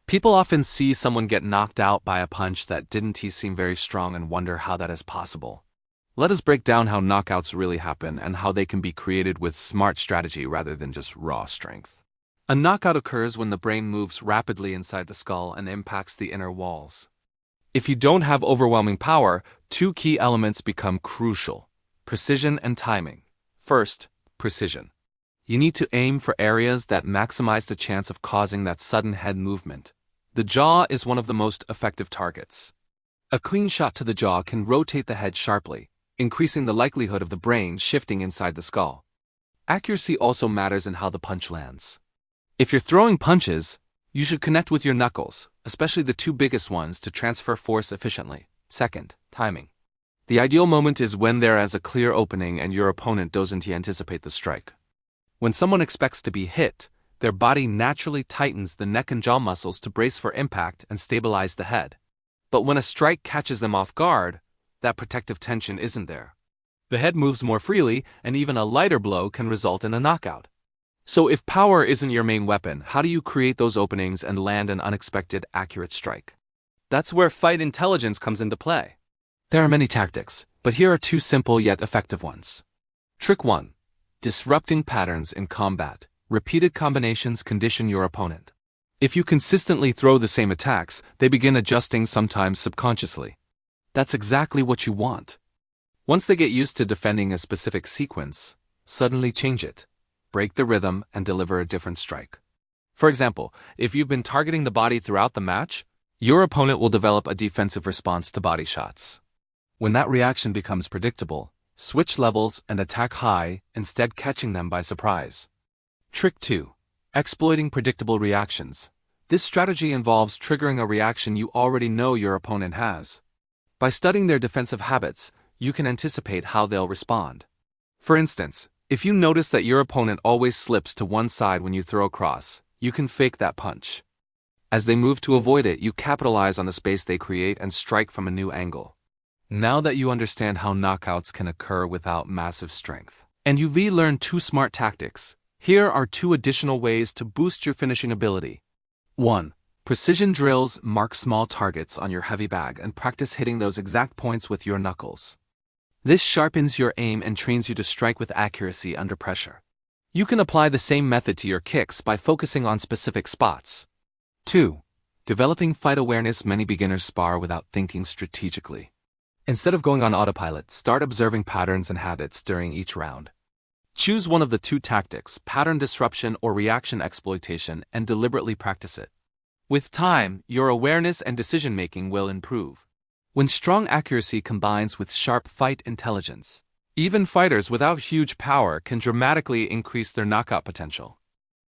People often see someone get knocked out by a punch that didn't seem very strong and wonder how that is possible. Let us break down how knockouts really happen and how they can be created with smart strategy rather than just raw strength. A knockout occurs when the brain moves rapidly inside the skull and impacts the inner walls. If you don't have overwhelming power, two key elements become crucial: precision and timing. First, precision. You need to aim for areas that maximize the chance of causing that sudden head movement. The jaw is one of the most effective targets. A clean shot to the jaw can rotate the head sharply, increasing the likelihood of the brain shifting inside the skull. Accuracy also matters in how the punch lands. If you're throwing punches, you should connect with your knuckles, especially the two biggest ones, to transfer force efficiently. Second, timing. The ideal moment is when there is a clear opening and your opponent doesn't anticipate the strike. When someone expects to be hit, their body naturally tightens the neck and jaw muscles to brace for impact and stabilize the head. But when a strike catches them off guard, that protective tension isn't there. The head moves more freely, and even a lighter blow can result in a knockout. So if power isn't your main weapon, how do you create those openings and land an unexpected, accurate strike? That's where fight intelligence comes into play. There are many tactics, but here are two simple yet effective ones. Trick 1. Disrupting patterns in combat. Repeated combinations condition your opponent. If you consistently throw the same attacks, they begin adjusting, sometimes subconsciously. That's exactly what you want. Once they get used to defending a specific sequence, suddenly change it. Break the rhythm and deliver a different strike. For example, if you've been targeting the body throughout the match, your opponent will develop a defensive response to body shots. When that reaction becomes predictable, switch levels and attack high, instead catching them by surprise. Trick 2. Exploiting predictable reactions. This strategy involves triggering a reaction you already know your opponent has. By studying their defensive habits, you can anticipate how they'll respond. For instance, if you notice that your opponent always slips to one side when you throw a cross, you can fake that punch. As they move to avoid it, you capitalize on the space they create and strike from a new angle. Now that you understand how knockouts can occur without massive strength, and you've learned two smart tactics, here are two additional ways to boost your finishing ability. 1. Precision drills. Mark small targets on your heavy bag and practice hitting those exact points with your knuckles. This sharpens your aim and trains you to strike with accuracy under pressure. You can apply the same method to your kicks by focusing on specific spots. 2. Developing fight awareness. Many beginners spar without thinking strategically. Instead of going on autopilot, start observing patterns and habits during each round. Choose one of the two tactics, pattern disruption or reaction exploitation, and deliberately practice it. With time, your awareness and decision-making will improve. When strong accuracy combines with sharp fight intelligence, even fighters without huge power can dramatically increase their knockout potential.